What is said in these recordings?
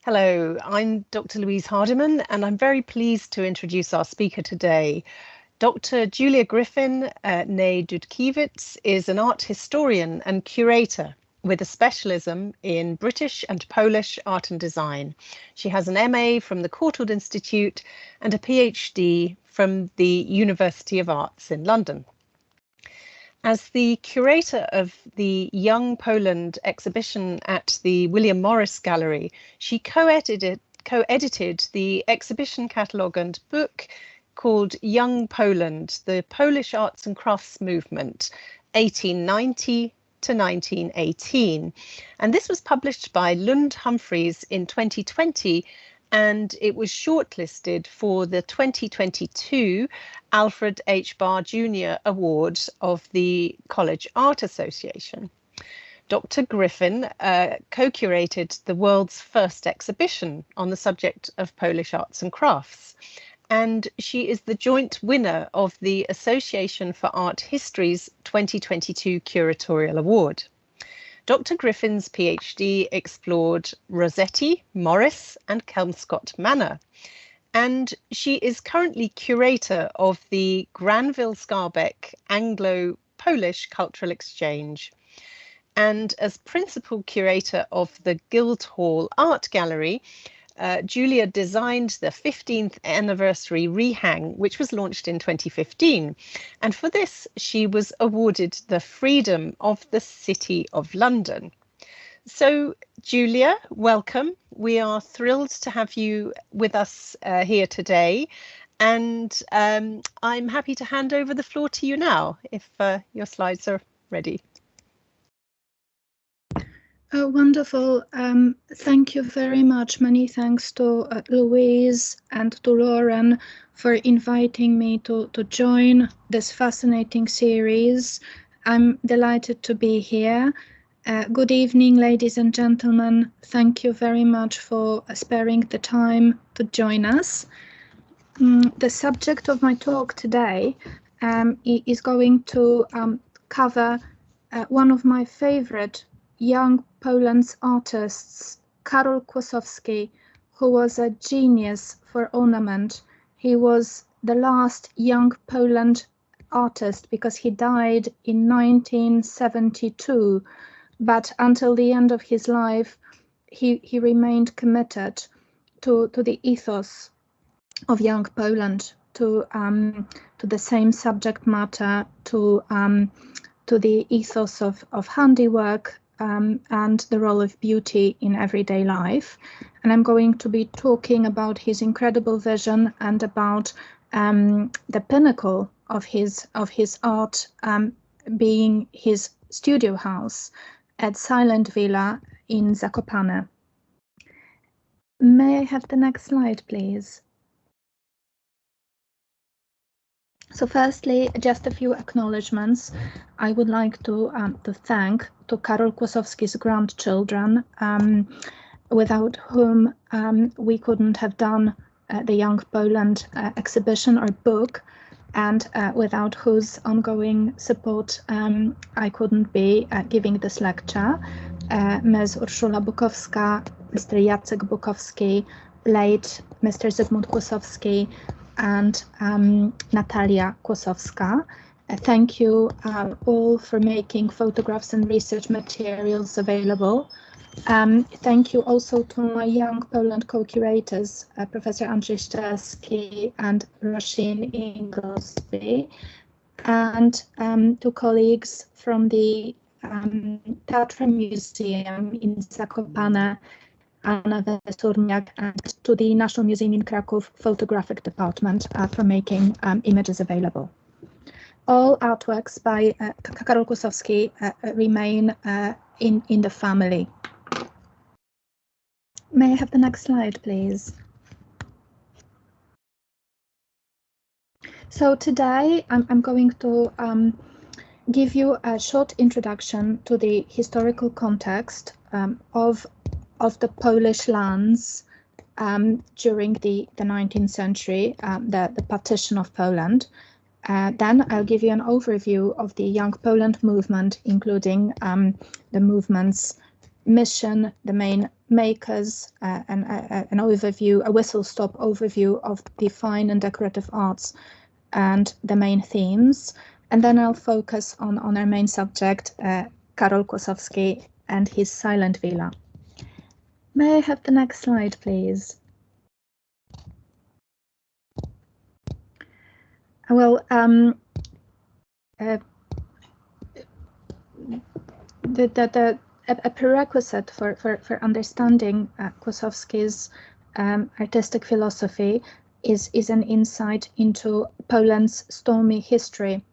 Hello, I'm Dr. Louise Hardiman, and I'm very pleased to introduce our speaker today. Dr. Julia Griffin, née Dudkiewicz, is an art historian and curator with a specialism in British and Polish art and design. She has an MA from the Courtauld Institute and a PhD from the University of Arts in London. As the curator of the Young Poland exhibition at the William Morris Gallery, she co-edited the exhibition catalogue and book called Young Poland, the Polish Arts and Crafts Movement, 1890 to 1918. And this was published by Lund Humphreys in 2020, and it was shortlisted for the 2022 Alfred H. Barr Jr. Award of the College Art Association. Dr. Griffin co-curated the world's first exhibition on the subject of Polish arts and crafts, and she is the joint winner of the Association for Art History's 2022 Curatorial Award. Dr. Griffin's PhD explored Rossetti, Morris and Kelmscott Manor, and she is currently curator of the Granville-Scarbeck Anglo-Polish Cultural Exchange. And as principal curator of the Guildhall Art Gallery, Julia designed the 15th anniversary rehang, which was launched in 2015. And for this, she was awarded the Freedom of the City of London. So, Julia, welcome. We are thrilled to have you with us here today. And I'm happy to hand over the floor to you now, if your slides are ready. Oh, wonderful. Thank you very much. Many thanks to Louise and to Lauren for inviting me to join this fascinating series. I'm delighted to be here. Good evening, ladies and gentlemen. Thank you very much for sparing the time to join us. The subject of my talk today is going to cover one of my favorite young Poland's artists, Karol Kłosowski, who was a genius for ornament. He was the last young Poland artist because he died in 1972, but until the end of his life, he remained committed to the ethos of young Poland, to the same subject matter, to the ethos of handiwork, and the role of beauty in everyday life. And I'm going to be talking about his incredible vision and about the pinnacle of his art being his studio house at Silent Villa in Zakopane. May I have the next slide, please? So firstly, just a few acknowledgements. I would like to thank Karol Kłosowski's grandchildren, without whom we couldn't have done the Young Poland exhibition or book, and without whose ongoing support I couldn't be giving this lecture. Ms. Urszula Bukowska, Mr. Jacek Bukowski, late Mr. Zygmunt Kłosowski, and Natalia Kłosowska. Thank you all for making photographs and research materials available. Thank you also to my Young Poland co-curators, Professor Andrzej Szczerski and Roisin Inglesby, and to colleagues from the Teatro Museum in Zakopane, Anna Wesurniak, and to the National Museum in Kraków Photographic Department for making images available. All artworks by Karol Kłosowski remain in the family. May I have the next slide, please? So today I'm going to give you a short introduction to the historical context of the Polish lands during the 19th century, the partition of Poland. Then I'll give you an overview of the Young Poland movement, including the movement's mission, the main make us an overview, a whistle-stop overview of the fine and decorative arts and the main themes. And then I'll focus on our main subject, Karol Kłosowski and his silent villa. May I have the next slide, please? Well, a prerequisite for understanding Kłosowski's artistic philosophy is an insight into Poland's stormy history.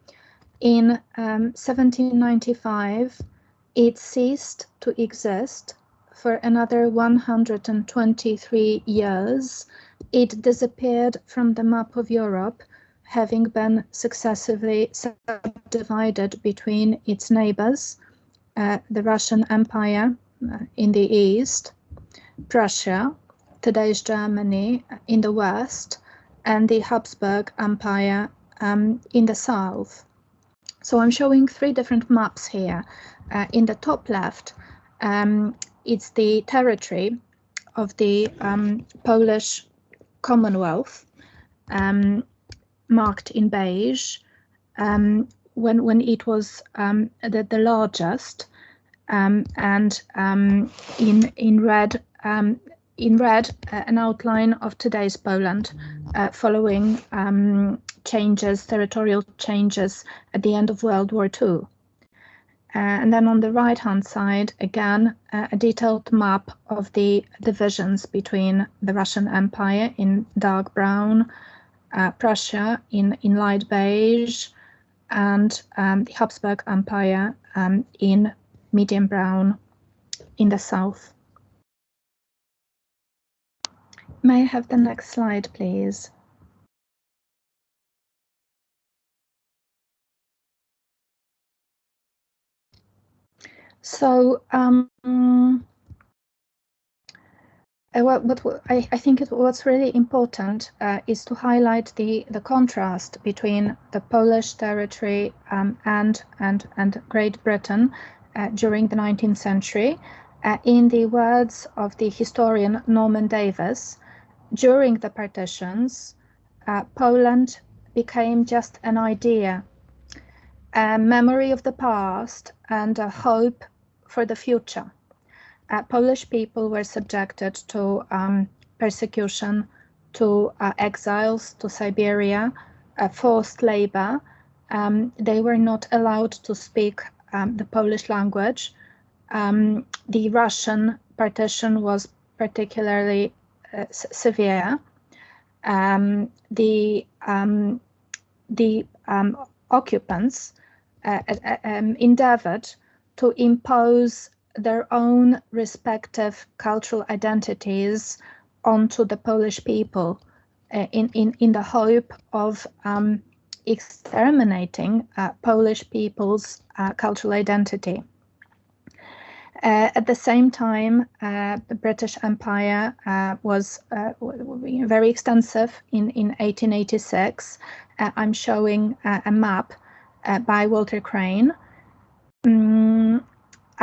In 1795, it ceased to exist. For another 123 years, it disappeared from the map of Europe, having been successively subdivided between its neighbors, the Russian Empire in the east, Prussia, today's Germany, in the west, and the Habsburg Empire in the south. So I'm showing three different maps here. In the top left, it's the territory of the Polish Commonwealth, marked in beige, when it was the largest, and in red, an outline of today's Poland, following territorial changes at the end of World War II. And then on the right-hand side, again, a detailed map of the divisions between the Russian Empire in dark brown, Prussia in light beige, and the Habsburg Empire in medium brown in the south. May I have the next slide, please? So I think what's really important is to highlight the contrast between the Polish territory and Great Britain during the 19th century. In the words of the historian Norman Davies, during the partitions, Poland became just an idea, a memory of the past and a hope for the future. Polish people were subjected to persecution, to exiles, to Siberia, forced labor. They were not allowed to speak the Polish language. The Russian partition was particularly severe. The occupants endeavored to impose their own respective cultural identities onto the Polish people in the hope of exterminating Polish people's cultural identity. At the same time, the British Empire was very extensive in 1886. I'm showing a map by Walter Crane.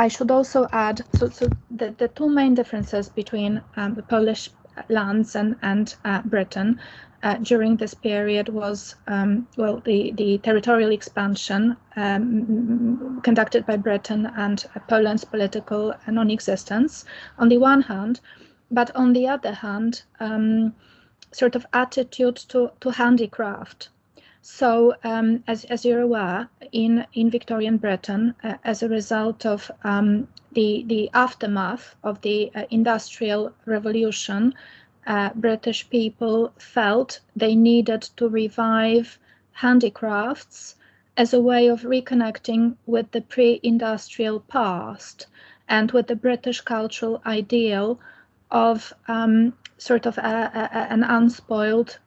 I should also add, so the two main differences between the Polish lands and Britain during this period was, well, the territorial expansion conducted by Britain and Poland's political non-existence on the one hand, but on the other hand, sort of attitude to handicraft. So, as you're aware, in Victorian Britain, as a result of the aftermath of the Industrial Revolution, British people felt they needed to revive handicrafts as a way of reconnecting with the pre-industrial past and with the British cultural ideal of sort of an unspoiled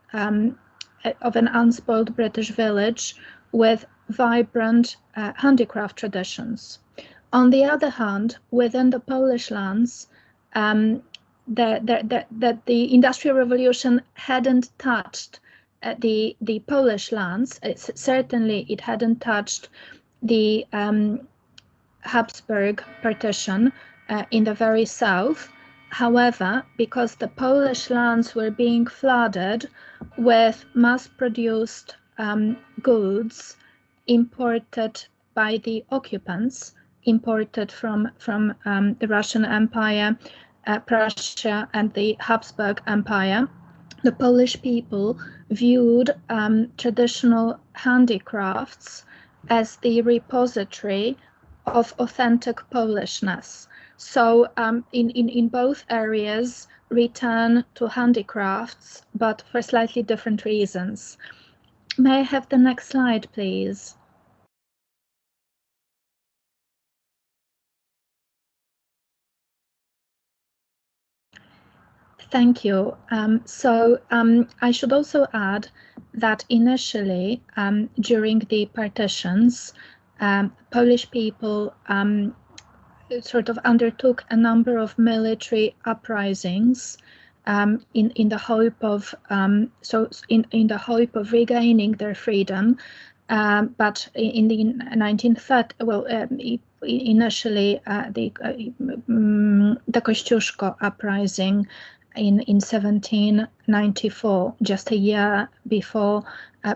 British village with vibrant handicraft traditions. On the other hand, within the Polish lands, the Industrial Revolution hadn't touched the Polish lands. Certainly, it hadn't touched the Habsburg partition in the very south, However, because the Polish lands were being flooded with mass-produced goods imported by the occupants, imported from the Russian Empire, Prussia, and the Habsburg Empire, the Polish people viewed traditional handicrafts as the repository of authentic Polishness. So in both areas, return to handicrafts, but for slightly different reasons. May I have the next slide, please? Thank you. I should also add that initially, during the partitions, Polish people sort of undertook a number of military uprisings in the hope of in the hope of regaining their freedom. But in the 1930s, well, initially the Kościuszko uprising in 1794, just a year before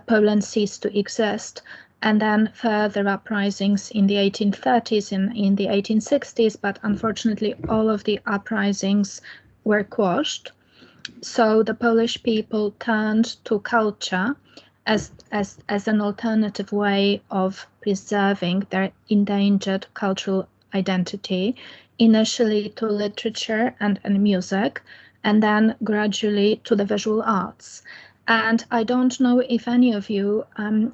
Poland ceased to exist, and then further uprisings in the 1830s and in the 1860s, but unfortunately all of the uprisings were quashed. So the Polish people turned to culture as an alternative way of preserving their endangered cultural identity, initially to literature and music, and then gradually to the visual arts. And I don't know if any of you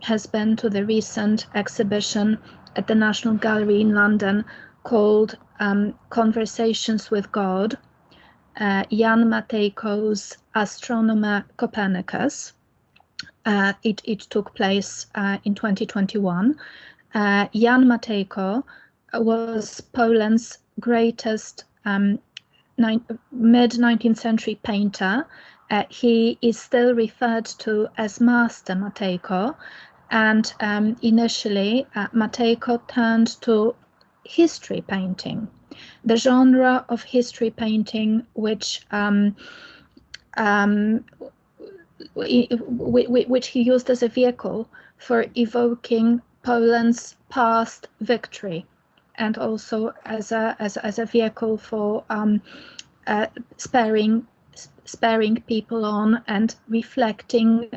has been to the recent exhibition at the National Gallery in London called Conversations with God, Jan Matejko's Astronomer Copernicus. It took place in 2021. Jan Matejko was Poland's greatest mid-19th century painter. He is still referred to as Master Matejko, and initially Matejko turned to history painting, the genre of history painting which he used as a vehicle for evoking Poland's past victory, and also as a vehicle for spurring people on and reflecting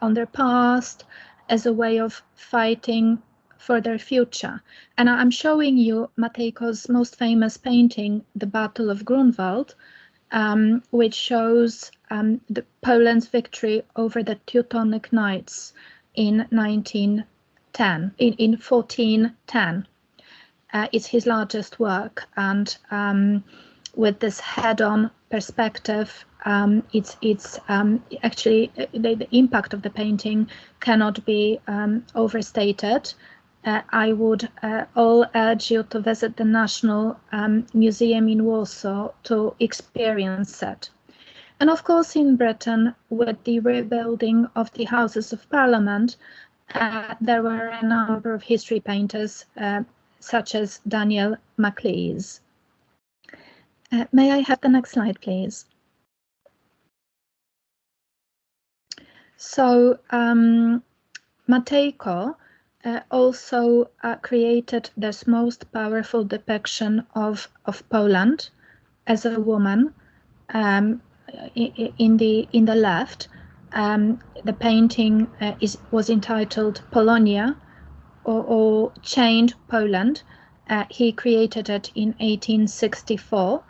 on their past as a way of fighting for their future. And I'm showing you Matejko's most famous painting, The Battle of Grunwald, which shows the Poland's victory over the Teutonic Knights in 1410. It's his largest work, and with this head-on perspective, it's actually the impact of the painting cannot be overstated. I would all urge you to visit the National Museum in Warsaw to experience it. And of course, in Britain, with the rebuilding of the Houses of Parliament, there were a number of history painters, such as Daniel Maclise. May I have the next slide, please? So Matejko also created this most powerful depiction of Poland as a woman. In the left, the painting was entitled Polonia, or Chained Poland. He created it in 1864,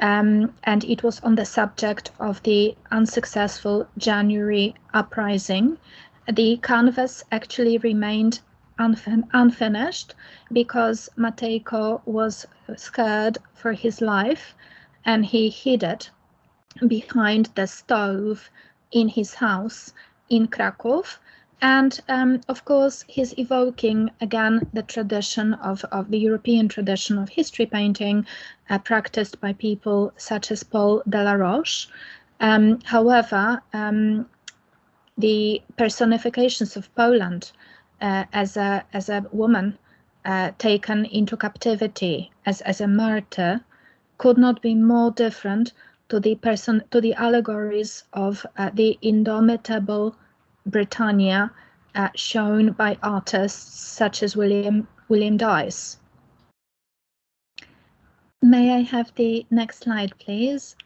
and it was on the subject of the unsuccessful January uprising. The canvas actually remained unfinished because Matejko was scared for his life, and he hid it behind the stove in his house in Krakow. And of course, he's evoking again the tradition of the European tradition of history painting practiced by people such as Paul Delaroche. However, the personifications of Poland as a woman taken into captivity as a martyr could not be more different to the allegories of the indomitable Britannia shown by artists such as William Davies. May I have the next slide, please?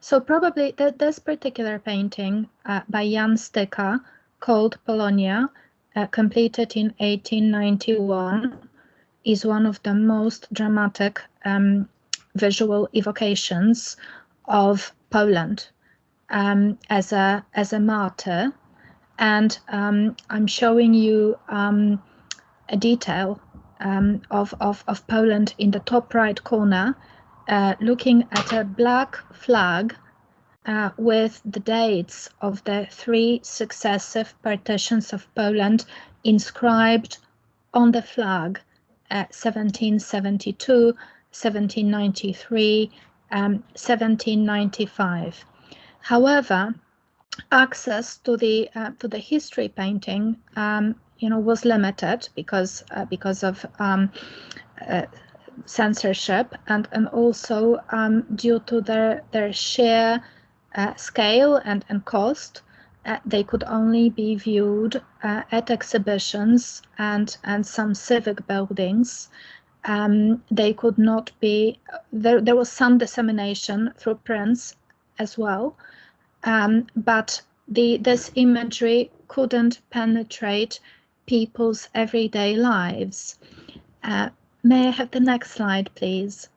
So probably this particular painting by Jan Styka, called Polonia, completed in 1891, is one of the most dramatic visual evocations of Poland as a martyr. And I'm showing you a detail of Poland in the top right corner, looking at a black flag with the dates of the 3 successive partitions of Poland inscribed on the flag, 1772, 1793, 1795. However, access to the history painting, was limited because of censorship and also due to their sheer scale and cost. They could only be viewed at exhibitions and some civic buildings. They could not be, there was some dissemination through prints as well, but this imagery couldn't penetrate people's everyday lives. May I have the next slide, please?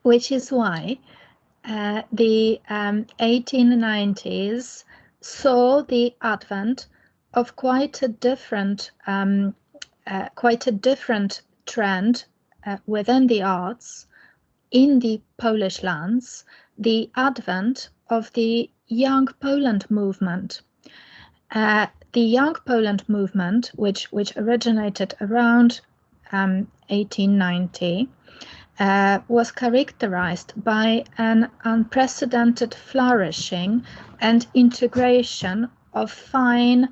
Which is why the 1890s saw the advent of quite a different trend within the arts in the Polish lands, the advent of the Young Poland movement. The Young Poland movement, which originated around 1890, was characterized by an unprecedented flourishing and integration of fine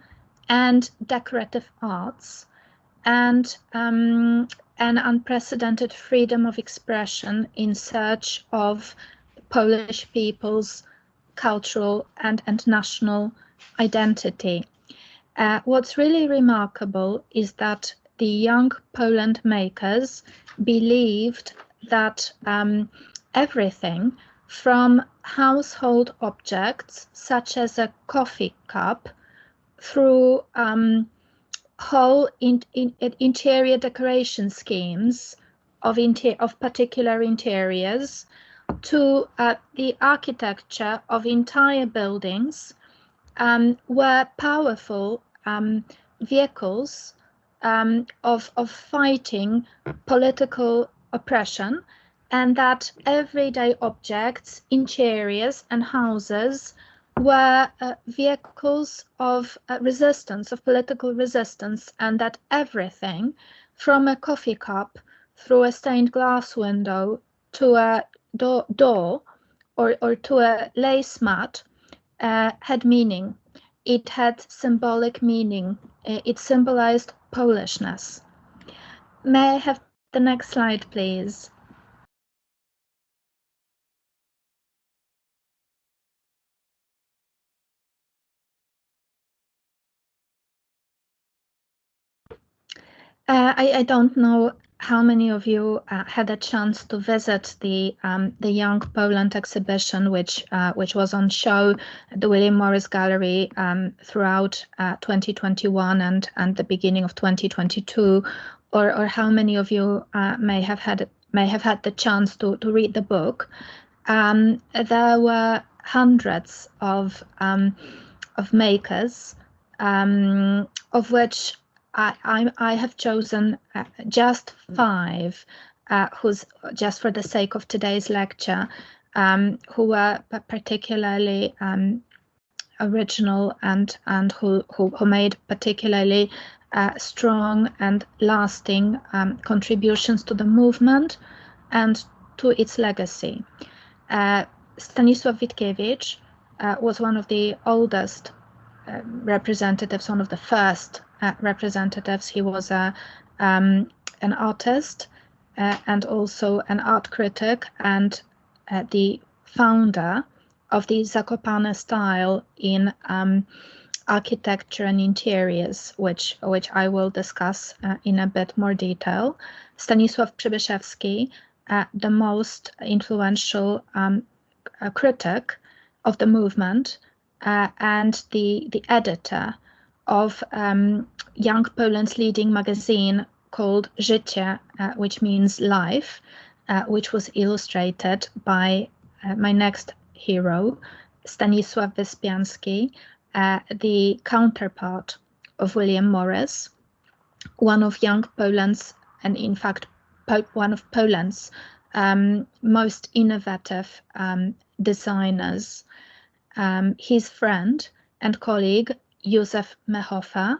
and decorative arts, and an unprecedented freedom of expression in search of Polish people's cultural and national identity. What's really remarkable is that the Young Poland makers believed that everything from household objects such as a coffee cup through whole interior decoration schemes of particular interiors to the architecture of entire buildings were powerful vehicles of fighting political oppression, and that everyday objects, interiors and houses were vehicles of resistance, of political resistance, and that everything from a coffee cup through a stained glass window to a door or to a lace mat had meaning. It had symbolic meaning. It symbolized Polishness. May I have the next slide, please? I don't know how many of you had a chance to visit the Young Poland exhibition, which was on show at the William Morris Gallery throughout 2021 and the beginning of 2022, or how many of you may have had the chance to read the book. There were hundreds of makers, of which I have chosen just 5, who's just for the sake of today's lecture, who were particularly original and who made particularly strong and lasting contributions to the movement and to its legacy. Stanisław Witkiewicz was one of the oldest representatives, one of the first representatives. He was an artist and also an art critic, and the founder of the Zakopane style in architecture and interiors, which I will discuss in a bit more detail. Stanisław Przybyszewski, the most influential critic of the movement, and the editor of Young Poland's leading magazine called Życie, which means life, which was illustrated by my next hero, Stanisław Wyspiański, the counterpart of William Morris, one of Young Poland's, and in fact one of Poland's most innovative designers. His friend and colleague, Józef Mehofer,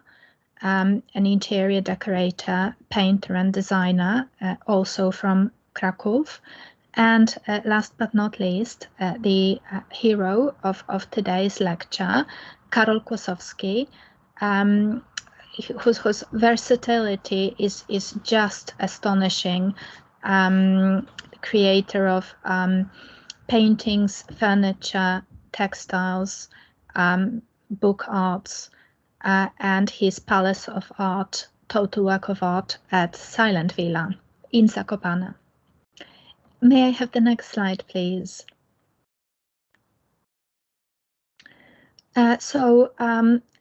an interior decorator, painter and designer, also from Kraków. And last but not least, the hero of today's lecture, Karol Kłosowski, whose versatility is just astonishing. Creator of paintings, furniture, textiles, book arts, and his Palace of Art, total work of art at Silent Villa in Zakopane. May I have the next slide, please?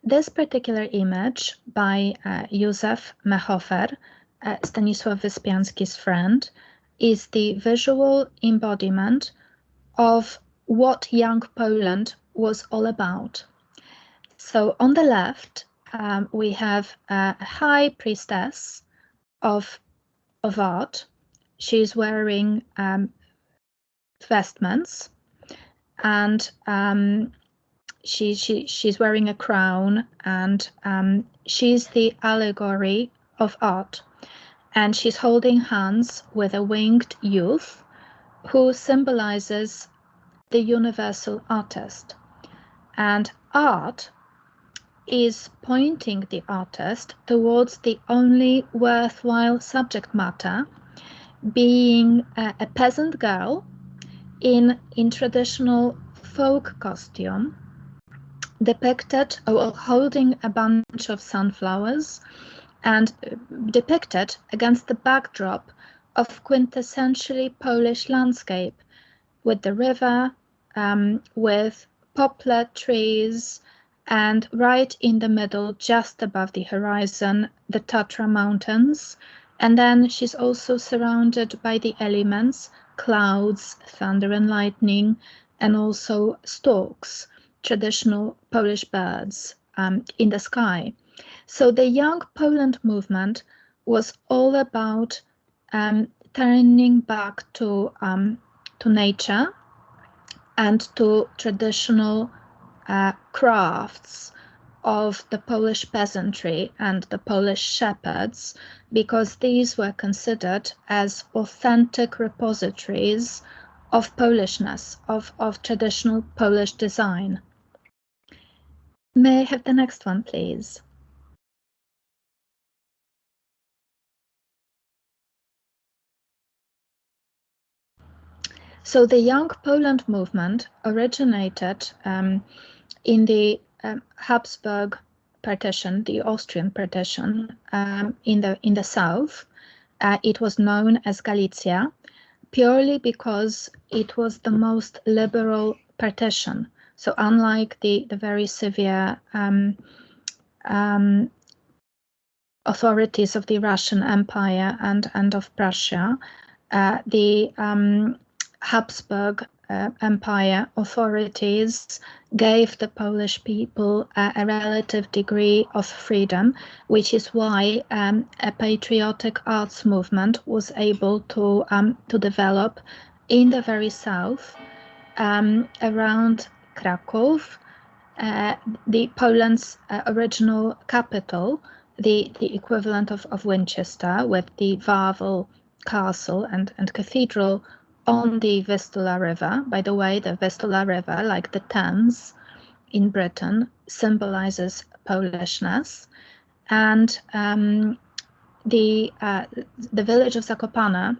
This particular image by Józef Mehofer, Stanisław Wyspiański's friend, is the visual embodiment of what Young Poland was all about. So on the left, we have a high priestess of art. She's wearing vestments, and she's wearing a crown, and she's the allegory of art. And she's holding hands with a winged youth who symbolizes the universal artist. And art is pointing the artist towards the only worthwhile subject matter, being a peasant girl in traditional folk costume, depicted holding a bunch of sunflowers, and depicted against the backdrop of quintessentially Polish landscape, with the river, with poplar trees, and right in the middle, just above the horizon, the Tatra Mountains. And then she's also surrounded by the elements, clouds, thunder and lightning, and also storks, traditional Polish birds, in the sky. So the Young Poland movement was all about turning back to nature and to traditional crafts of the Polish peasantry and the Polish shepherds, because these were considered as authentic repositories of Polishness, of traditional Polish design. May I have the next one, please? So the Young Poland movement originated in the Habsburg partition, the Austrian partition, in the south. It was known as Galicia, purely because it was the most liberal partition. So unlike the very severe authorities of the Russian Empire and of Prussia, the Habsburg Empire authorities gave the Polish people a relative degree of freedom, which is why a patriotic arts movement was able to develop in the very south, around Kraków, the Poland's original capital, the equivalent of Winchester, with the Wawel Castle and cathedral on the Vistula River. By the way, the Vistula River, like the Thames in Britain, symbolizes Polishness, and the village of Zakopane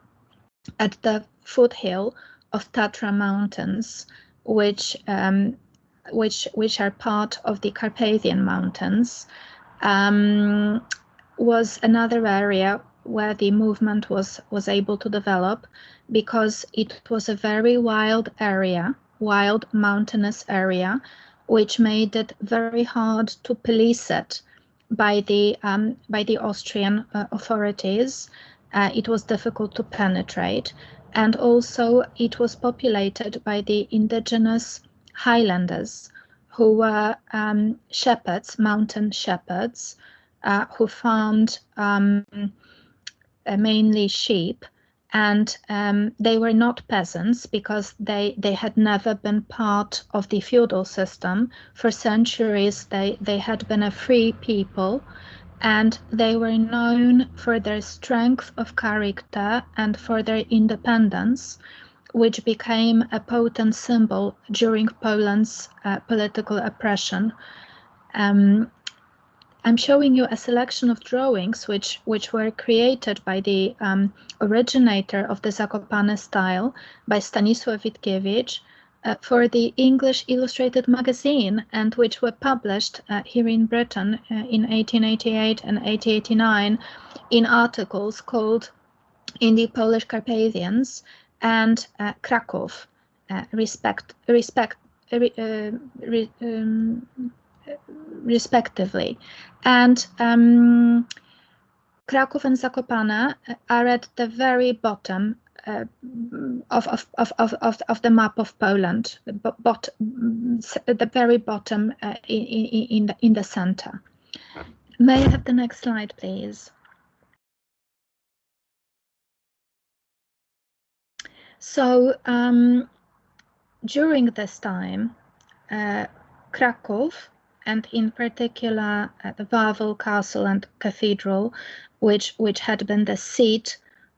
at the foothill of Tatra Mountains, which are part of the Carpathian Mountains, was another area where the movement was able to develop, because it was a very wild area, wild mountainous area, which made it very hard to police it by the Austrian authorities. It was difficult to penetrate, and also it was populated by the indigenous Highlanders, who were shepherds, mountain shepherds, who farmed mainly sheep, and they were not peasants, because they had never been part of the feudal system. For centuries they had been a free people, and they were known for their strength of character and for their independence, which became a potent symbol during Poland's political oppression. I'm showing you a selection of drawings which were created by the originator of the Zakopane style, by Stanisław Witkiewicz, for the English Illustrated Magazine, and which were published here in Britain in 1888 and 1889 in articles called In the Polish Carpathians and Kraków, respectively. And Kraków and Zakopane are at the very bottom of the map of Poland, the very bottom in the center. May I have the next slide, please? So during this time, Kraków, and in particular the Wawel Castle and Cathedral, which had been the seat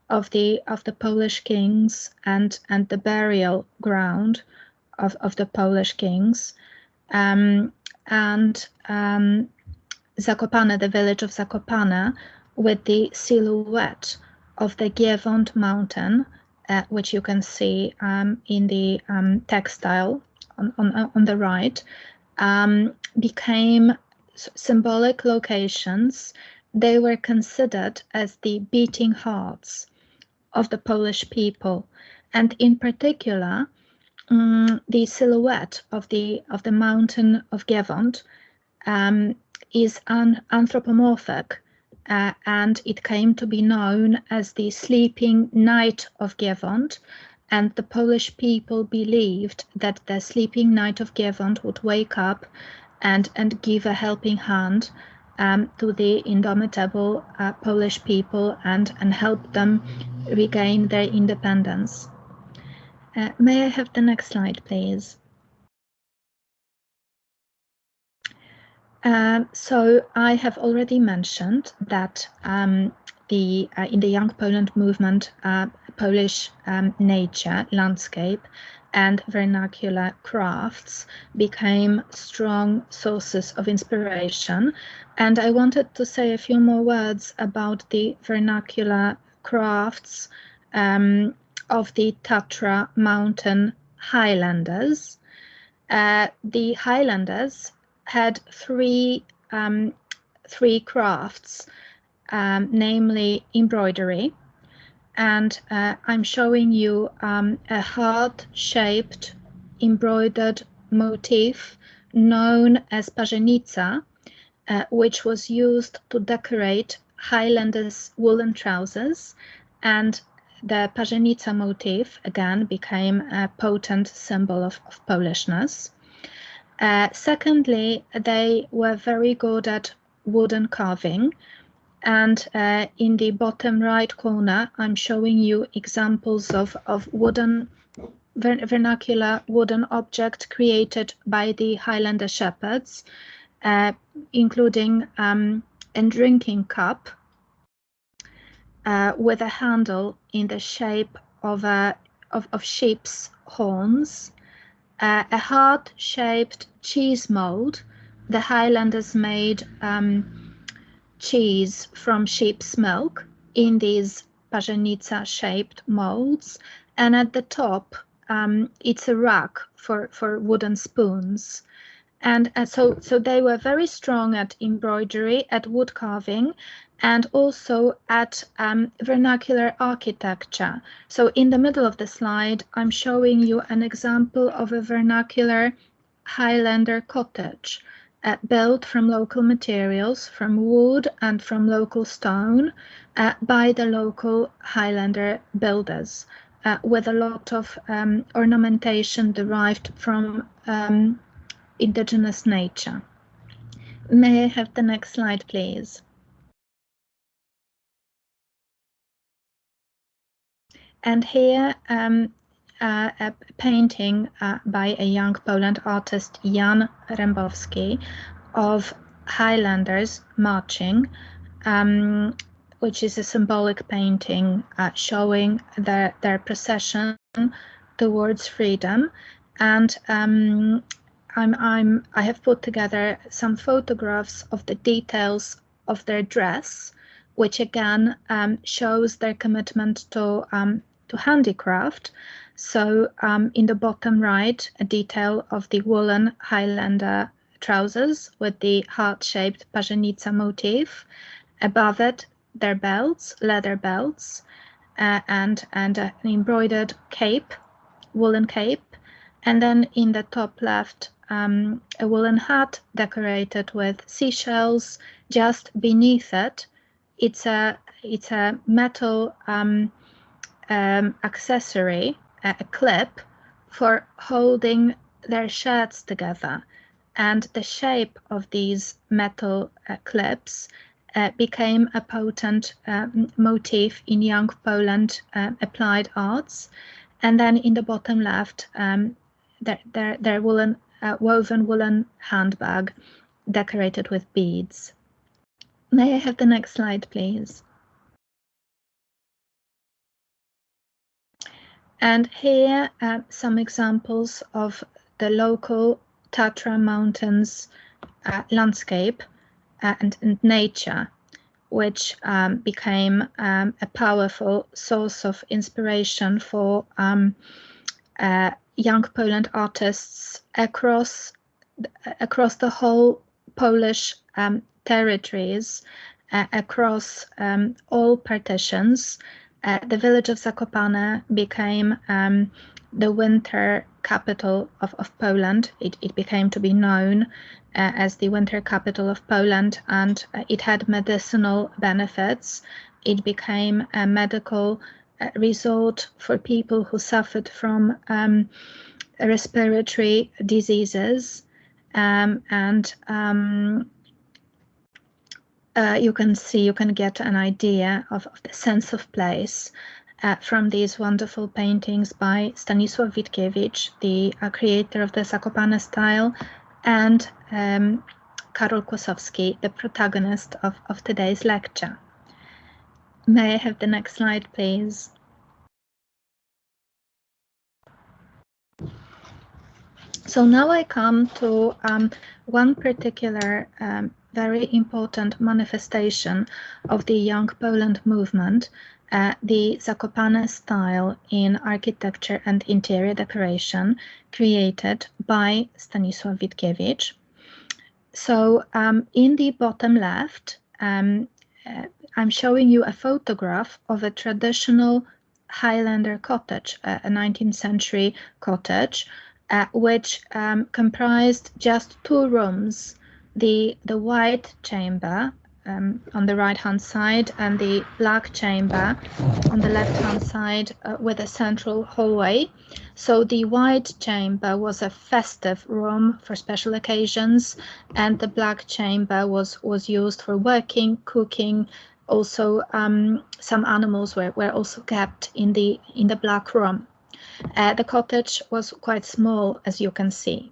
of the Polish kings and the burial ground of the Polish kings, and Zakopane, the village of Zakopane, with the silhouette of the Giewont mountain, which you can see in the textile on the right, became symbolic locations. They were considered as the beating hearts of the Polish people, and in particular, the silhouette of the mountain of Giewont is anthropomorphic, and it came to be known as the sleeping knight of Giewont, and the Polish people believed that the sleeping knight of Giewont would wake up and give a helping hand to the indomitable Polish people and help them regain their independence. May I have the next slide, please? So I have already mentioned that in the Young Poland movement, Polish nature, landscape, and vernacular crafts became strong sources of inspiration. And I wanted to say a few more words about the vernacular crafts of the Tatra mountain Highlanders. The Highlanders had three crafts, namely embroidery, and I'm showing you a heart-shaped embroidered motif known as parzenica, which was used to decorate Highlanders' woolen trousers, and the parzenica motif again became a potent symbol of Polishness. Secondly, they were very good at wooden carving, and in the bottom right corner, I'm showing you examples of wooden, vernacular wooden objects created by the Highlander shepherds, including a drinking cup with a handle in the shape of sheep's horns, a heart-shaped cheese mold the Highlanders made cheese from sheep's milk in these parzenica-shaped molds, and at the top it's a rack for wooden spoons. And so they were very strong at embroidery, at wood carving, and also at vernacular architecture. So in the middle of the slide, I'm showing you an example of a vernacular Highlander cottage built from local materials, from wood and from local stone, by the local Highlander builders, with a lot of ornamentation derived from indigenous nature. May I have the next slide, please? And here a painting by a young Poland artist, Jan Rembowski, of Highlanders marching, which is a symbolic painting showing their procession towards freedom. And I have put together some photographs of the details of their dress, which again shows their commitment to handicraft. So in the bottom right, a detail of the woolen Highlander trousers with the heart-shaped parzenica motif. Above it, their belts, leather belts, and an embroidered cape, woolen cape. And then in the top left, a woolen hat decorated with seashells. Just beneath it, it's a metal accessory, a clip for holding their shirts together. And the shape of these metal clips became a potent motif in young Poland applied arts. And then in the bottom left, their woolen, woven woolen handbag decorated with beads. May I have the next slide, please? And here some examples of the local Tatra Mountains landscape and nature, which became a powerful source of inspiration for young Poland artists across the whole Polish territories, across all partitions. The village of Zakopane became the winter capital of Poland. It became to be known as the winter capital of Poland, and it had medicinal benefits. It became a medical resort for people who suffered from respiratory diseases, you can get an idea of the sense of place from these wonderful paintings by Stanisław Witkiewicz, the creator of the Zakopane style, and Karol Kłosowski, the protagonist of today's lecture. May I have the next slide, please? So now I come to one particular very important manifestation of the Young Poland movement, the Zakopane style in architecture and interior decoration, created by Stanisław Witkiewicz. So in the bottom left, I'm showing you a photograph of a traditional Highlander cottage, a 19th century cottage, which comprised just two rooms, the white chamber on the right-hand side and the black chamber on the left-hand side, with a central hallway. So the white chamber was a festive room for special occasions, and the black chamber was used for working, cooking. Also, some animals were also kept in the black room. The cottage was quite small, as you can see.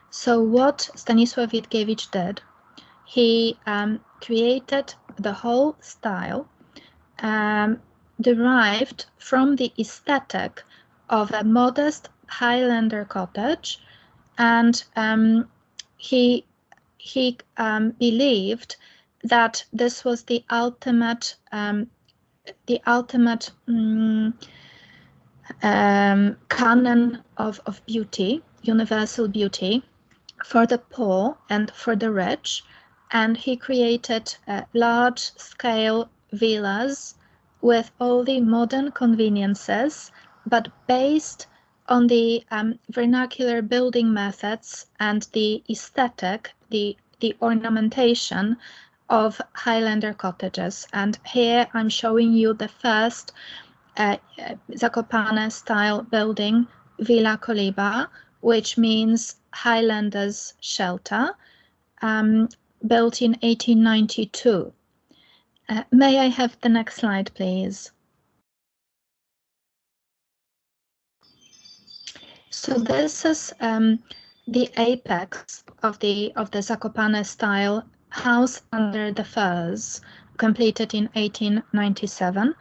So what Stanisław Witkiewicz did, he created the whole style derived from the aesthetic of a modest Highlander cottage, and he he believed that this was the ultimate canon of beauty, universal beauty, for the poor and for the rich, and he created large-scale villas with all the modern conveniences, but based on the vernacular building methods and the aesthetic, the ornamentation of Highlander cottages. And here I'm showing you the first Zakopane-style building, Villa Koliba, which means Highlanders' shelter, built in 1892. May I have the next slide, please? So this is the apex of the Zakopane-style house under the firs, completed in 1897.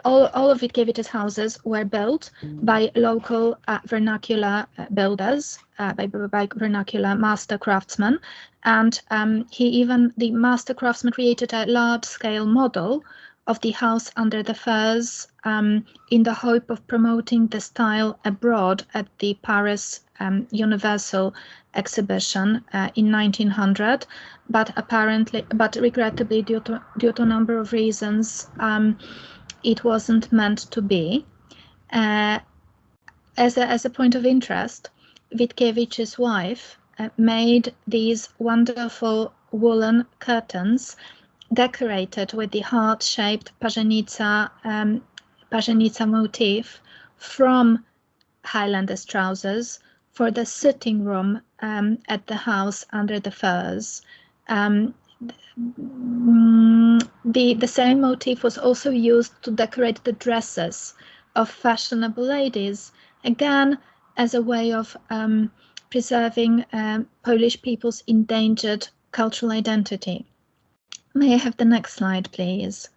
All of Witkiewicz houses were built by local vernacular builders, by vernacular master craftsmen, and the master craftsman created a large-scale model of the house under the firs in the hope of promoting the style abroad at the Paris Universal Exhibition in 1900, but regrettably, due to a number of reasons, it wasn't meant to be. As a point of interest, Witkiewicz's wife made these wonderful woolen curtains decorated with the heart-shaped Parzenica motif from Highlanders trousers for the sitting room at the house under the firs. The same motif was also used to decorate the dresses of fashionable ladies, again as a way of preserving Polish people's endangered cultural identity. May I have the next slide, please?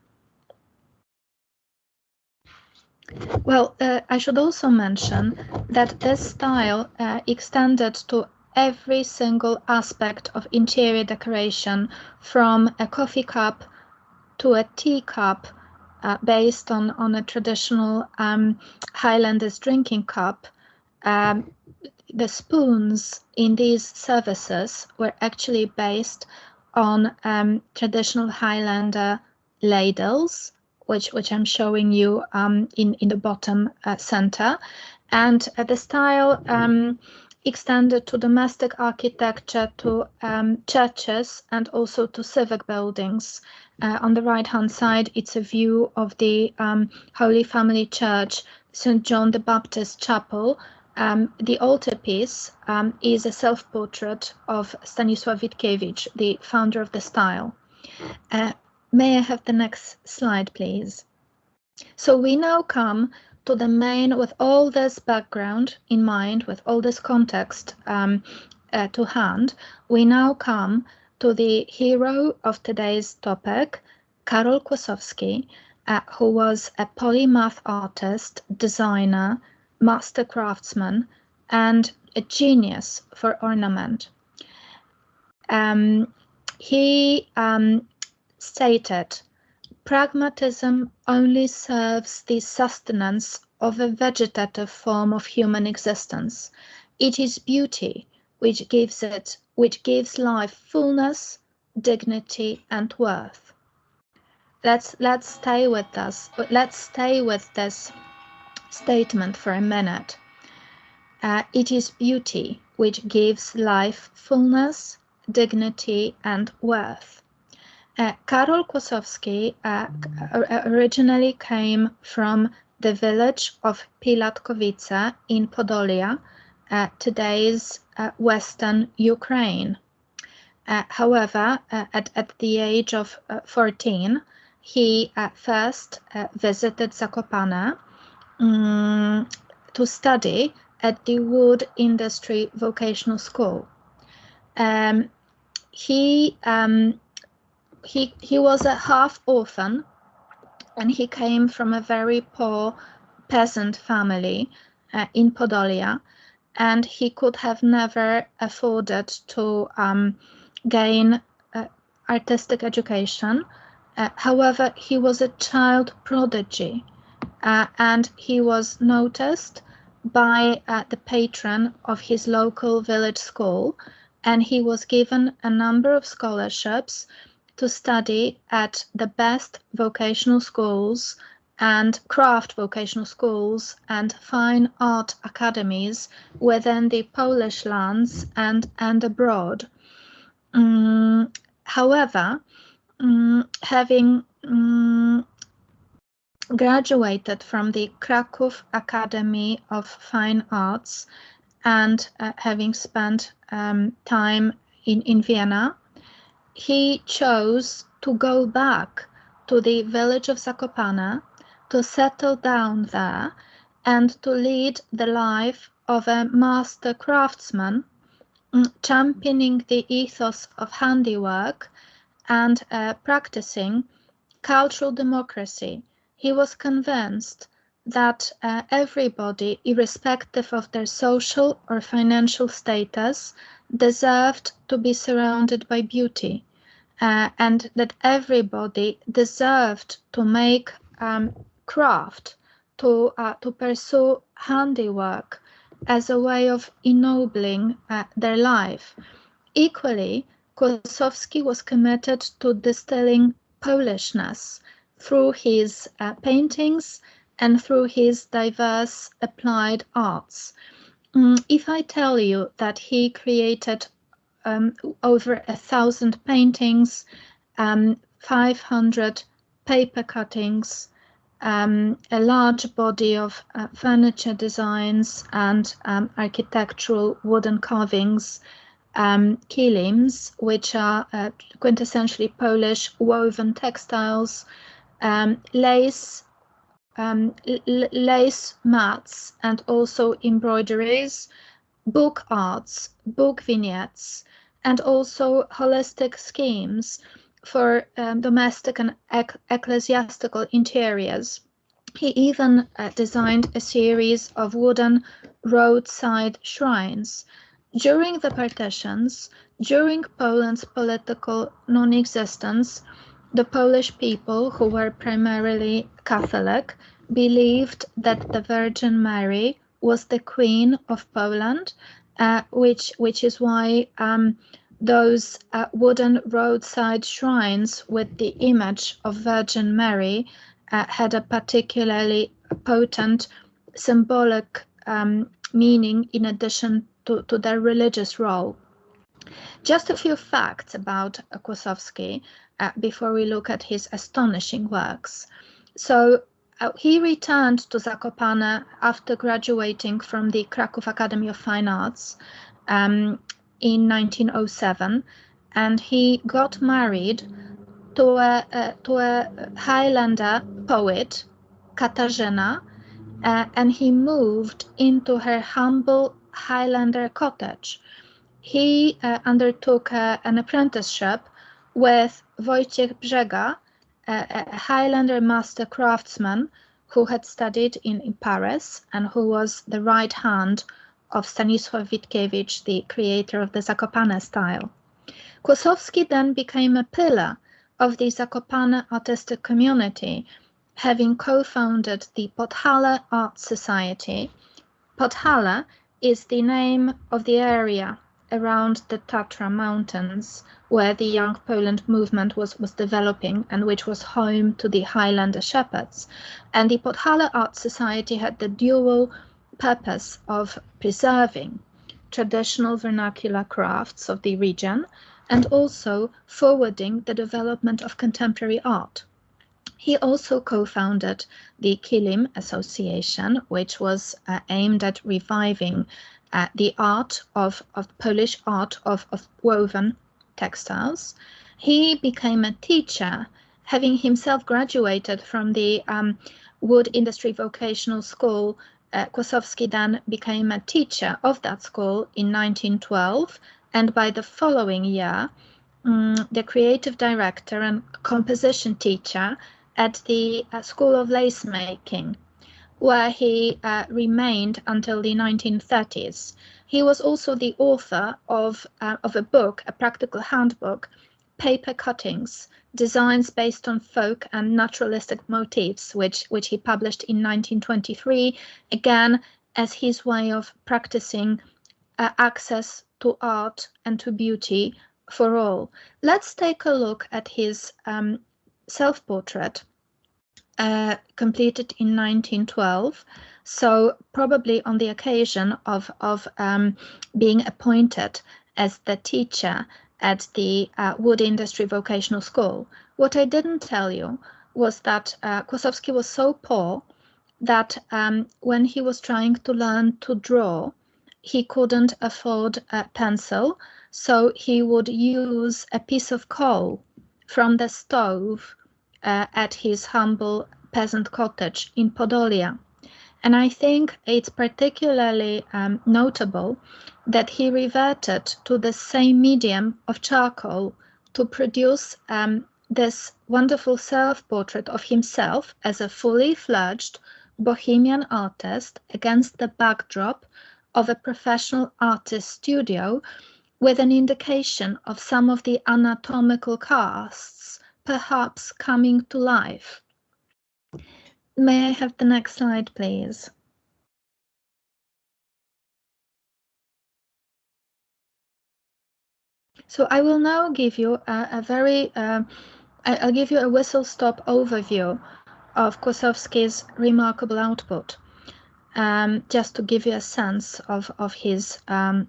Well, I should also mention that this style extended to every single aspect of interior decoration, from a coffee cup to a teacup based on a traditional Highlanders drinking cup. The spoons in these services were actually based on traditional Highlander ladles, which I'm showing you in the bottom center, and the style extended to domestic architecture, to churches, and also to civic buildings. On the right-hand side, it's a view of the Holy Family Church, St. John the Baptist Chapel. The altarpiece is a self-portrait of Stanisław Witkiewicz, the founder of the style. May I have the next slide, please? So we now come to the main, with all this background in mind, with all this context to hand, we now come to the hero of today's topic, Karol Kłosowski, who was a polymath artist, designer, master craftsman, and a genius for ornament. He stated, "Pragmatism only serves the sustenance of a vegetative form of human existence. It is beauty which gives life fullness, dignity, and worth." Let's stay with us. Let's stay with this statement for a minute. It is beauty which gives life fullness, dignity, and worth. Karol Kłosowski originally came from the village of Pilatkowice in Podolia, today's western Ukraine. However, at the age of 14, he first visited Zakopane to study at the wood industry vocational school. He was a half orphan, and he came from a very poor peasant family in Podolia. and he could have never afforded to gain artistic education. However, he was a child prodigy, and he was noticed by the patron of his local village school, and he was given a number of scholarships to study at the best vocational schools and craft vocational schools and fine art academies within the Polish lands and abroad. However, having graduated from the Krakow Academy of Fine Arts and having spent time in Vienna, he chose to go back to the village of Zakopane, to settle down there and to lead the life of a master craftsman, championing the ethos of handiwork and practicing cultural democracy. He was convinced that everybody, irrespective of their social or financial status, deserved to be surrounded by beauty, and that everybody deserved to make craft, to pursue handiwork as a way of ennobling their life. Equally, Kosowski was committed to distilling Polishness through his paintings and through his diverse applied arts. If I tell you that he created over 1,000 paintings, 500 paper cuttings, a large body of furniture designs and architectural wooden carvings, kilims, which are quintessentially Polish woven textiles, lace mats, and also embroideries, book arts, book vignettes, and also holistic schemes for domestic and ecclesiastical interiors. He even designed a series of wooden roadside shrines. During the partitions, during Poland's political non-existence, the Polish people, who were primarily Catholic, believed that the Virgin Mary was the Queen of Poland, which is why those wooden roadside shrines with the image of Virgin Mary had a particularly potent symbolic meaning in addition to their religious role. Just a few facts about Kosowski before we look at his astonishing works. So he returned to Zakopane after graduating from the Krakow Academy of Fine Arts in 1907, and he got married to a Highlander poet, Katarzyna, and he moved into her humble Highlander cottage. He undertook an apprenticeship with Wojciech Brzega, a Highlander master craftsman who had studied in Paris and who was the right hand of Stanisław Witkiewicz, the creator of the Zakopane style. Kosowski then became a pillar of the Zakopane artistic community, having co-founded the Podhale Art Society. Podhale is the name of the area around the Tatra Mountains where the Young Poland movement was developing and which was home to the Highlander shepherds. And the Podhale Art Society had the dual purpose of preserving traditional vernacular crafts of the region and also forwarding the development of contemporary art. He also co-founded the Kilim Association, which was aimed at reviving the art of Polish art of woven textiles. He became a teacher, having himself graduated from the wood industry vocational school. Kosowski then became a teacher of that school in 1912, and by the following year, the creative director and composition teacher at the School of Lace Making. where he remained until the 1930s. He was also the author of a book, a practical handbook, Paper Cuttings, Designs Based on Folk and Naturalistic Motifs, which he published in 1923, again, as his way of practicing access to art and to beauty for all. Let's take a look at his self-portrait, completed in 1912, so probably on the occasion of being appointed as the teacher at the Wood Industry Vocational School. What I didn't tell you was that Kłosowski was so poor that when he was trying to learn to draw, he couldn't afford a pencil, so he would use a piece of coal from the stove at his humble peasant cottage in Podolia. And I think it's particularly notable that he reverted to the same medium of charcoal to produce this wonderful self-portrait of himself as a fully fledged bohemian artist against the backdrop of a professional artist studio, with an indication of some of the anatomical casts perhaps coming to life. May I have the next slide, please? So I will now give you I'll give you a whistle-stop overview of Kłosowski's remarkable output, just to give you a sense of his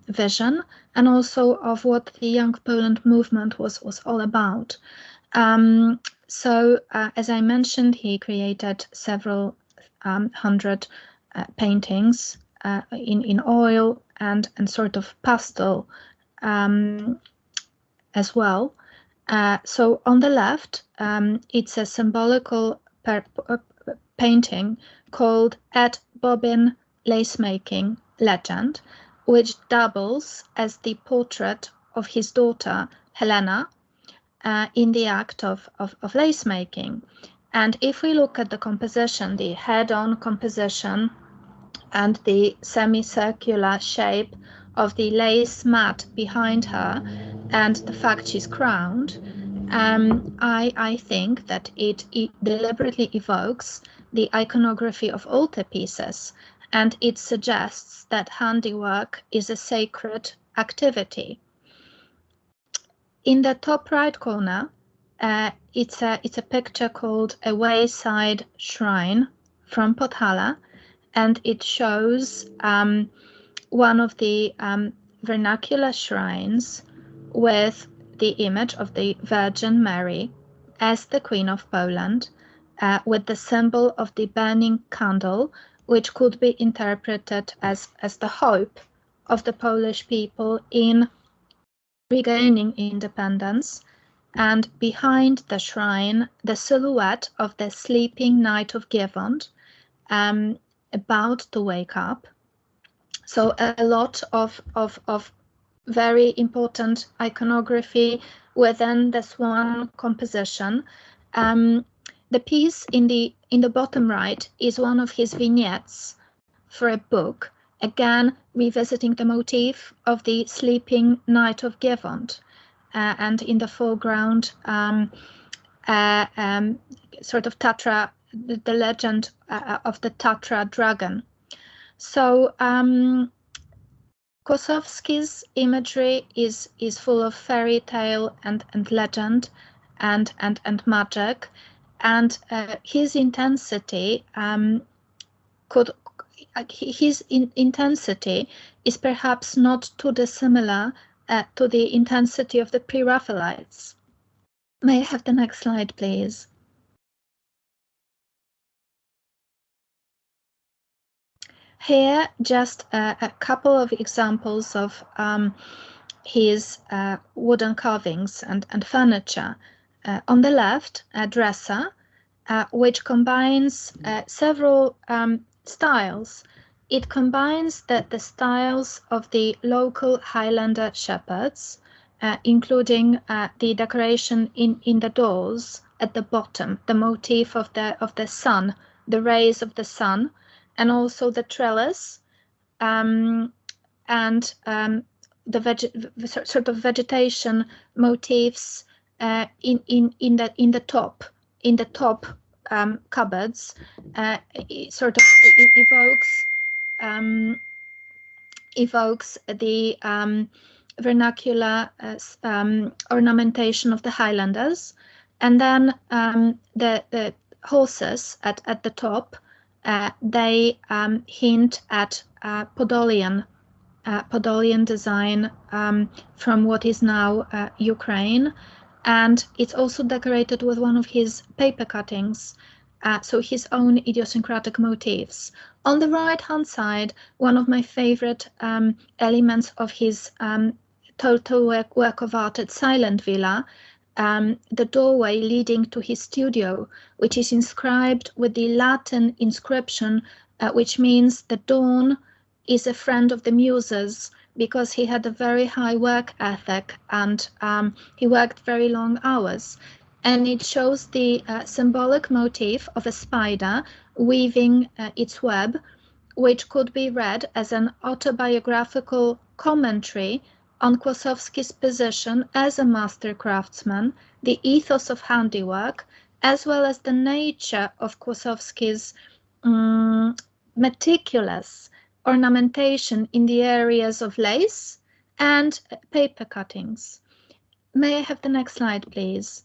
vision and also of what the Young Poland movement was all about. So, as I mentioned, he created several hundred paintings in oil and sort of pastel as well. So on the left, it's a symbolical painting called At Bobbin Lace-Making Legend, which doubles as the portrait of his daughter, Helena, in the act of lace making. And if we look at the composition, the head-on composition and the semicircular shape of the lace mat behind her and the fact she's crowned, I think that it deliberately evokes the iconography of altarpieces, and it suggests that handiwork is a sacred activity. In the top right corner, it's a picture called A Wayside Shrine from Podhala, and it shows one of the vernacular shrines with the image of the Virgin Mary as the Queen of Poland, with the symbol of the burning candle, which could be interpreted as the hope of the Polish people in regaining independence, and behind the shrine, the silhouette of the sleeping Knight of Gievont, about to wake up. So a lot of very important iconography within this one composition. The piece in the bottom right is one of his vignettes for a book, again revisiting the motif of the sleeping Knight of Gievont, and in the foreground, sort of Tatra, the legend of the Tatra dragon. So Kłosowski's imagery is full of fairy tale and legend and magic, and his intensity intensity is perhaps not too dissimilar to the intensity of the Pre-Raphaelites. May I have the next slide, please? Here, just a couple of examples of his wooden carvings and furniture. On the left, a dresser, which combines several styles. It combines the styles of the local Highlander shepherds, including the decoration in the doors at the bottom, the motif of the sun, the rays of the sun, and also the trellis, and the sort of vegetation motifs in the top cupboards, sort of evokes the vernacular ornamentation of the Highlanders, and then the horses at the top, they hint at Podolian design from what is now Ukraine, and it's also decorated with one of his paper cuttings, so his own idiosyncratic motifs. On the right-hand side, one of my favorite elements of his total work of art at Silent Villa, the doorway leading to his studio, which is inscribed with the Latin inscription, which means the dawn is a friend of the muses, because he had a very high work ethic and he worked very long hours. And it shows the symbolic motif of a spider weaving its web, which could be read as an autobiographical commentary on Kłosowski's position as a master craftsman, the ethos of handiwork, as well as the nature of Kłosowski's meticulous ornamentation in the areas of lace and paper cuttings. May I have the next slide, please?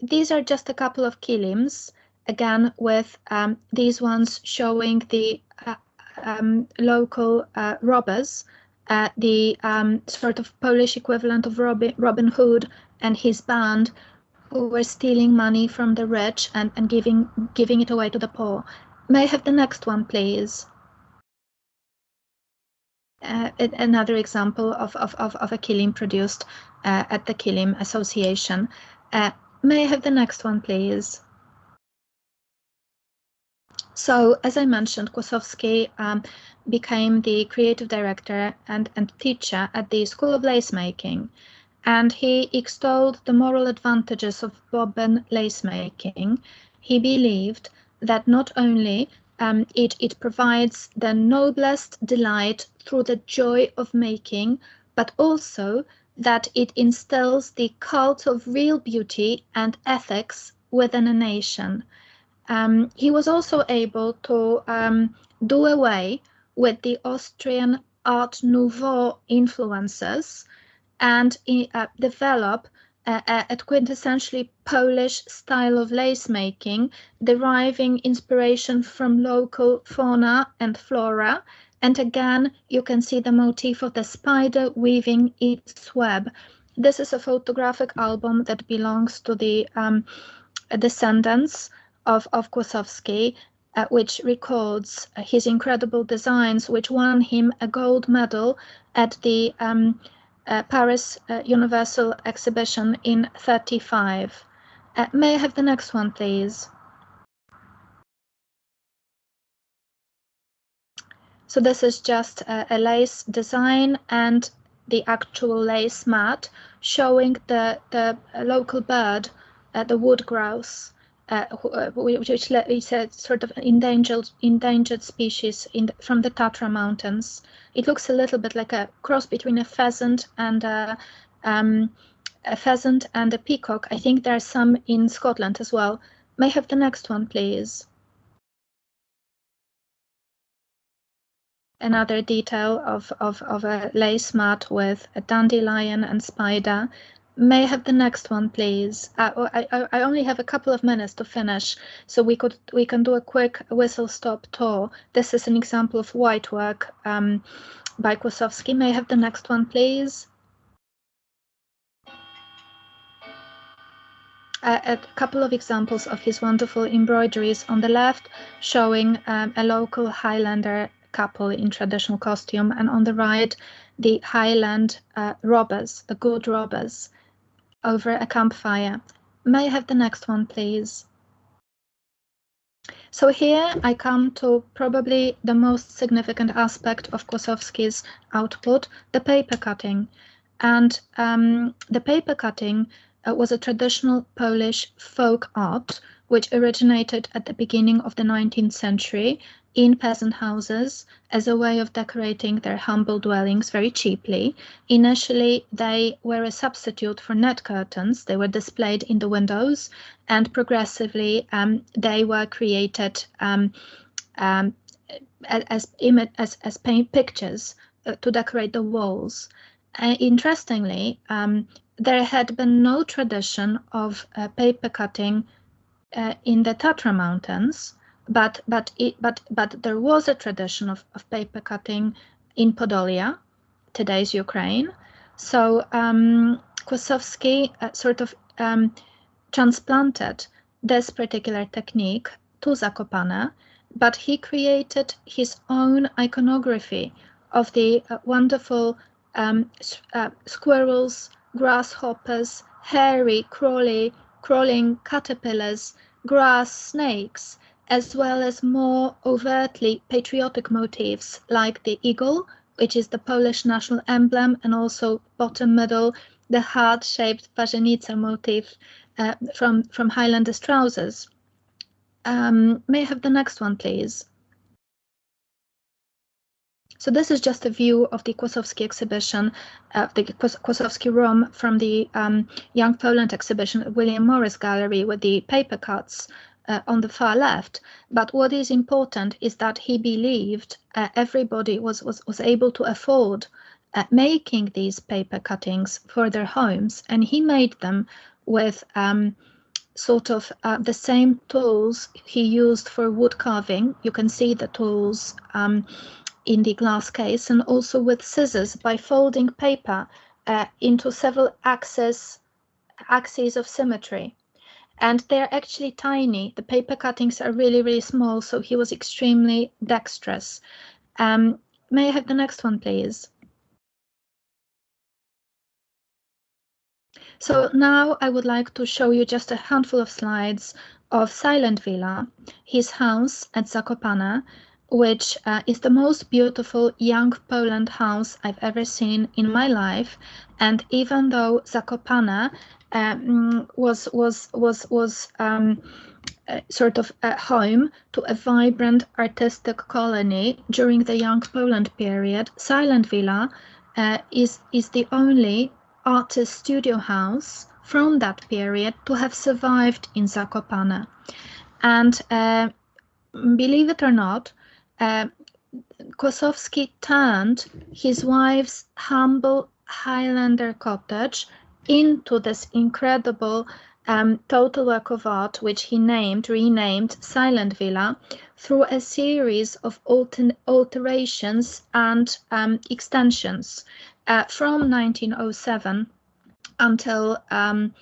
These are just a couple of kilims, again with these ones showing the local robbers, the sort of Polish equivalent of Robin Hood and his band, who were stealing money from the rich and giving it away to the poor. May I have the next one, please? Another example of a kilim produced at the Kilim Association. May I have the next one, please? So, as I mentioned, Kłosowski became the creative director and teacher at the School of Lace Making, and he extolled the moral advantages of bobbin lace making. He believed that not only it provides the noblest delight through the joy of making, but also that it instills the cult of real beauty and ethics within a nation. He was also able to do away with the Austrian Art Nouveau influences and develop a quintessentially Polish style of lace making, deriving inspiration from local fauna and flora. And again, you can see the motif of the spider weaving its web. This is a photographic album that belongs to the descendants of Kłosowski, which records his incredible designs, which won him a gold medal at the Paris Universal Exhibition in 1935. May I have the next one, please? So this is just a lace design and the actual lace mat showing the local bird, the wood grouse, which is a sort of endangered species from the Tatra Mountains. It looks a little bit like a cross between a pheasant and a peacock. I think there are some in Scotland as well. May I have the next one, please? Another detail of a lace mat with a dandelion and spider. May I have the next one, please? I only have a couple of minutes to finish, so we can do a quick whistle-stop tour. This is an example of white work by Kłosowski. May I have the next one, please? A couple of examples of his wonderful embroideries on the left, showing a local Highlander couple in traditional costume, and on the right, the Highland robbers, the good robbers, over a campfire. May I have the next one, please? So here I come to probably the most significant aspect of Kłosowski's output, the paper cutting. And the paper cutting was a traditional Polish folk art, which originated at the beginning of the 19th century in peasant houses as a way of decorating their humble dwellings very cheaply. Initially, they were a substitute for net curtains. They were displayed in the windows, and progressively they were created as paint pictures to decorate the walls. Interestingly, there had been no tradition of paper cutting in the Tatra Mountains, but there was a tradition of paper cutting in Podolia, today's Ukraine. So Kosowski sort of transplanted this particular technique to Zakopane, but he created his own iconography of the wonderful squirrels, grasshoppers, hairy, crawling caterpillars, grass snakes, as well as more overtly patriotic motifs like the eagle, which is the Polish national emblem, and also bottom middle, the heart-shaped Paźenica motif from Highlanders trousers. May I have the next one, please? So this is just a view of the Kosowski exhibition, the Kosowski room from the Young Poland exhibition at William Morris Gallery with the paper cuts on the far left. But what is important is that he believed everybody was able to afford making these paper cuttings for their homes, and he made them with sort of the same tools he used for wood carving. You can see the tools in the glass case, and also with scissors by folding paper into several axes of symmetry. And they're actually tiny. The paper cuttings are really, really small, so he was extremely dexterous. May I have the next one, please? So now I would like to show you just a handful of slides of Silent Villa, his house at Zakopane, which is the most beautiful young Poland house I've ever seen in my life. And even though Zakopane was sort of a home to a vibrant artistic colony during the Young Poland period, Silent Villa is the only artist studio house from that period to have survived in Zakopane. And believe it or not, Kosowski turned his wife's humble Highlander cottage into this incredible total work of art, which he renamed Silent Villa, through a series of alterations and extensions from 1907 until the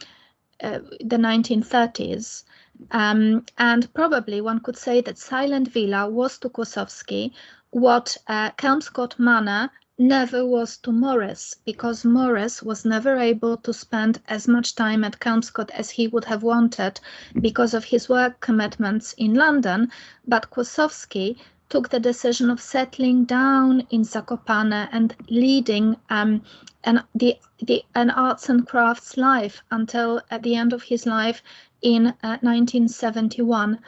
1930s. And probably one could say that Silent Villa was to Kosowski what Kelmscott Manor never was to Morris, because Morris was never able to spend as much time at Kelmscott as he would have wanted because of his work commitments in London. But Kosowski took the decision of settling down in Zakopane and leading an arts and crafts life until at the end of his life in 1971.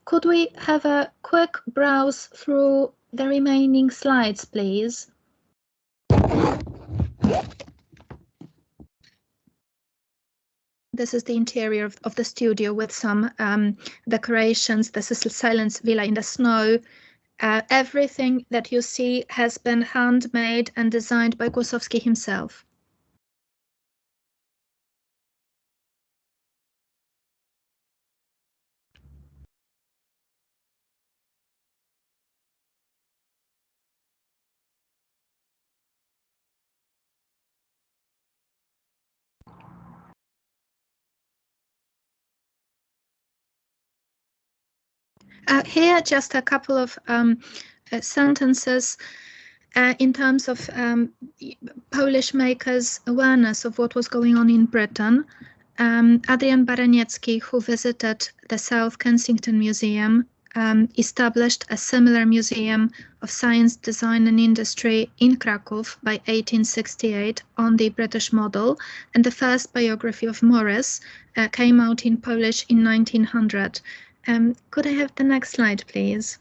Could we have a quick browse through the remaining slides, please? This is the interior of the studio with some decorations. This is Silent Villa in the snow. Everything that you see has been handmade and designed by Kosowski himself. Here, just a couple of sentences in terms of Polish makers' awareness of what was going on in Britain. Adrian Baraniecki, who visited the South Kensington Museum established a similar museum of science, design and industry in Krakow by 1868 on the British model, and the first biography of Morris came out in Polish in 1900. Could I have the next slide, please?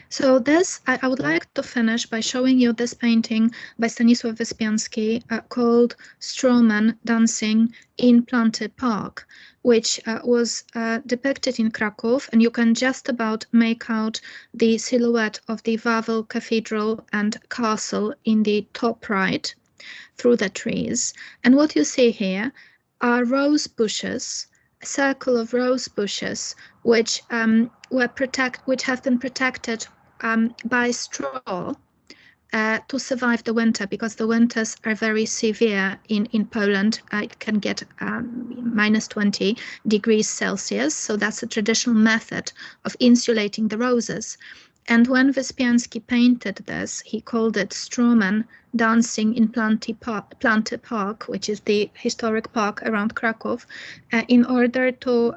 So this, I would like to finish by showing you this painting by Stanisław Wyspiański called Strawman Dancing in Planty Park, which was depicted in Krakow, and you can just about make out the silhouette of the Wawel Cathedral and Castle in the top right through the trees. And what you see here are rose bushes, a circle of rose bushes, which have been protected by straw to survive the winter, because the winters are very severe in Poland. It can get minus 20 degrees Celsius, so that's a traditional method of insulating the roses. And when Wyspiański painted this, he called it Strawman Dancing in Planty Park, which is the historic park around Krakow, in order to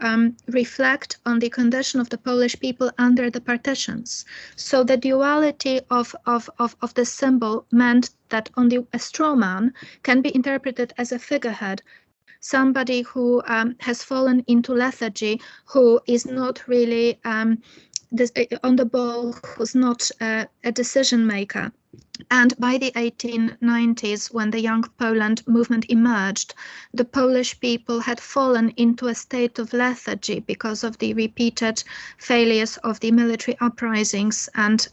reflect on the condition of the Polish people under the partitions. So the duality of the symbol meant that a strawman can be interpreted as a figurehead, somebody who has fallen into lethargy, who is not really on the ball, who's not a decision maker. And by the 1890s, when the Young Poland movement emerged, the Polish people had fallen into a state of lethargy because of the repeated failures of the military uprisings, and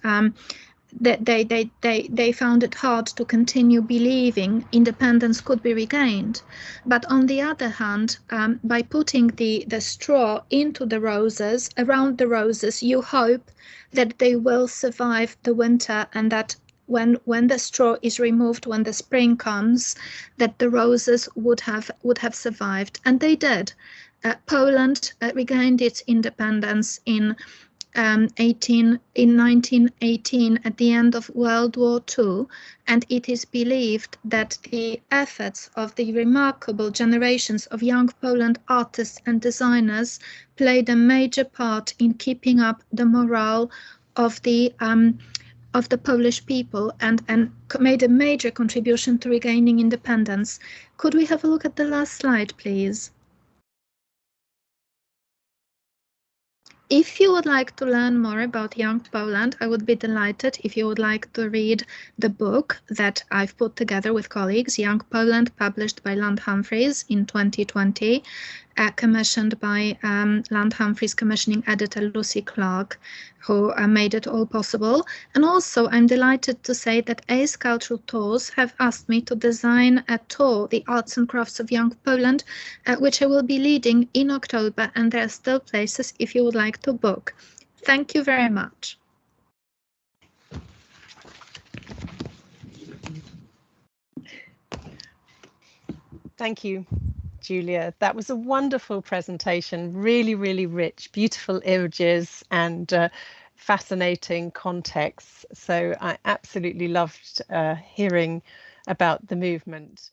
they found it hard to continue believing independence could be regained. But on the other hand, by putting the straw into the roses, around the roses, you hope that they will survive the winter, and that when the straw is removed, when the spring comes, that the roses would have survived. And they did. Poland regained its independence in 1918, at the end of World War II, and it is believed that the efforts of the remarkable generations of young Poland artists and designers played a major part in keeping up the morale of the Polish people, and made a major contribution to regaining independence. Could we have a look at the last slide, please? If you would like to learn more about Young Poland, I would be delighted if you would like to read the book that I've put together with colleagues, Young Poland, published by Land Humphreys in 2020, commissioned by Land Humphreys commissioning editor Lucy Clark, who made it all possible. And also, I'm delighted to say that Ace Cultural Tours have asked me to design a tour, the Arts and Crafts of Young Poland, which I will be leading in October, and there are still places if you would like to book. Thank you very much. Thank you, Julia. That was a wonderful presentation, really, really rich, beautiful images and fascinating contexts. So I absolutely loved hearing about the movement.